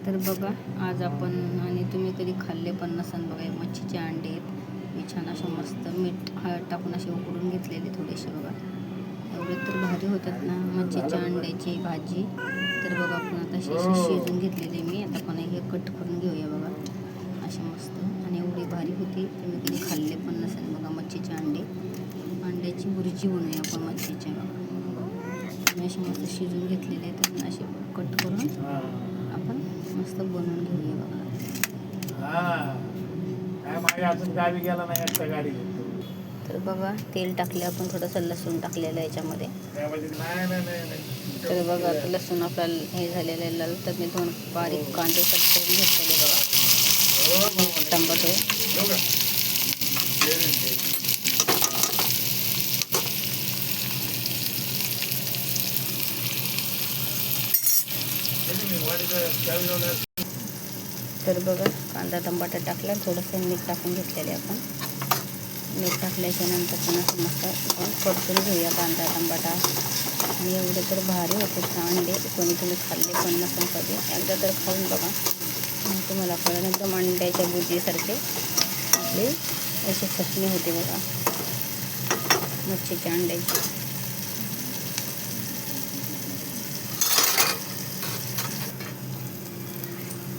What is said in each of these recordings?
तर बघा आज आपण आणि तुम्ही कधी खाल्ले पण नसाल बघा, हे मच्छीचे अंडे आहेत. मी छान असे मस्त मीठ हळद टाकून असे उकडून घेतलेले थोडेसे बघा. एवढे तर भारी होतात ना मच्छीच्या अंड्याची भाजी. तर बघा आपण आता असे शिजून घेतलेले मी. आता आपण हे कट करून घेऊया बघा असे मस्त. आणि एवढी भारी होती, तुम्ही कधी खाल्ले पण नसेल बघा मच्छीचे अंडे. अंड्याची भुर्जी बनवूया आपण मच्छीच्या बघा. मी असे मस्त शिजून घेतलेले तर असे कट करून आपण मस्त बनवून घेऊया बघा. तर बघा तेल टाकले आपण, थोडंसं लसूण टाकलेलं आहे याच्यामध्ये. तर बघा आता लसूण आपल्याला हे झालेलं आहे लाल. तर मी 2 बारीक कांदे कट करून घेतलेले बघा. टमाटो तर बघा कांदा टमाटर टाकला, थोडंसं मीठ टाकून घेतलेले आपण. मीठ टाकल्याच्या नंतर पुन्हा मस्त आपण परतून घेऊया कांदा टमाटा. आणि एवढे तर भारी होते अंडे, कोणी तुम्ही खाल्ले पण नसेल कधी, एकदा तर खाऊन बघा मग तुम्हाला कळेल. एकदम अंड्याच्या भुर्जीसारखे आपली अशी चटणी होते बघा मच्छीच्या अंड्याची.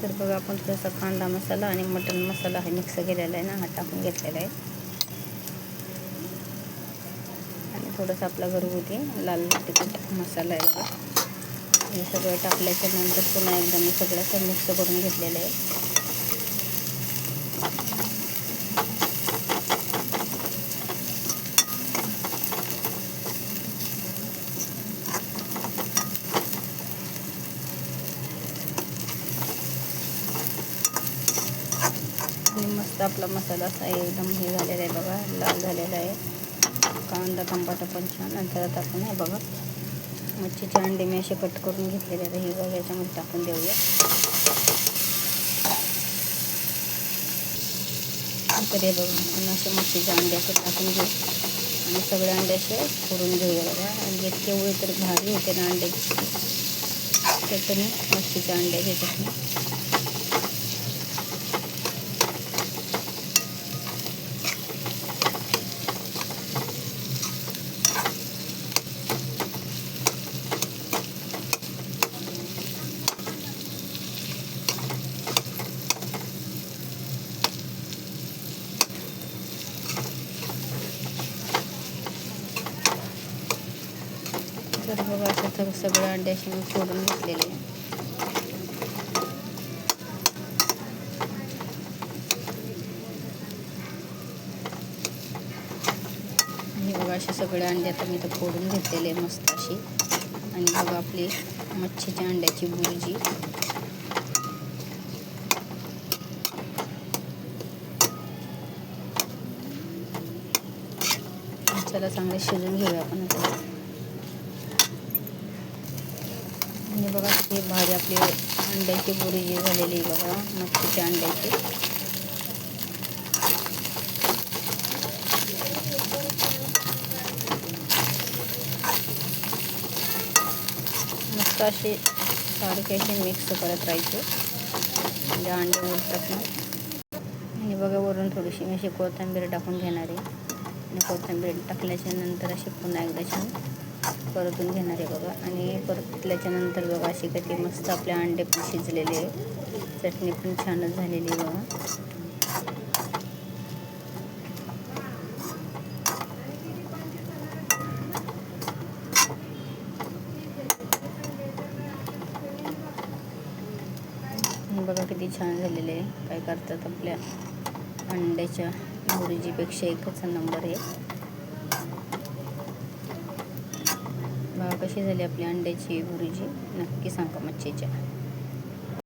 तर बघा आपण थोडासा कांदा मसाला आणि मटण मसाला हे मिक्स केलेला आहे ना, हा टाकून घेतलेला आहे. आणि थोडंसं आपला घरगुती लाल तिखट मसाला आहे बघा. हे सगळं टाकल्याच्या नंतर पुन्हा एकदा मी सगळं असं मिक्स करून घेतलेलं आहे. आणि मस्त आपला मसाला असा एकदम हे झालेला आहे बघा, लाल झालेला आहे. कांदा टमाटा पण छान. नंतर आता आपण हे बघा मच्छीचे अंडे मी असे कट करून घेतलेले आहे, हे बघा याच्यामध्ये टाकून देऊया. तर हे बघा आपण असे मच्छीचे अंडे असे टाकून घेऊ आणि सगळे अंडे असे फोडून घेऊया बघा. आणि इतके एवढे तर भारी होते ना अंड्याची चटणी, मच्छीच्या अंड्याची चटणी. तर बघा असं तर सगळे अंडे असे मी फोडून घेतलेले. आणि बघा असे सगळे अंडे आता मी तर फोडून घेतलेले मस्त अशी. आणि बघा आपली मच्छीच्या अंड्याची भुर्जी. चला चांगले शिजून घेऊया आपण आता. आणि बघा किती भारी आपली अंड्याची भुर्जी झालेली बघा मच्छीच्या अंड्याची. मस्त अशी सारखे असे मिक्स करत राहायचे म्हणजे अंडे उडतात ना. आणि बघा वरून थोडीशी मी अशी कोथिंबीर टाकून घेणार आहे. आणि कोथिंबीर टाकल्याच्या नंतर अशी पुन्हा एकदा छान परतून घेणार आहे बघा. आणि परतल्याच्या नंतर बघा अशी किती मस्त आपले अंडे पण शिजलेले आहे, चटणी पण छानच झालेली आहे बघा. बघा किती छान झालेले आहे. काय करतात आपल्या अंड्याच्या भुर्जीपेक्षा एकच नंबर आहे. बघा कशी झाली आपली अंड्याची भुर्जी, नक्की सांगा मच्छीच्या.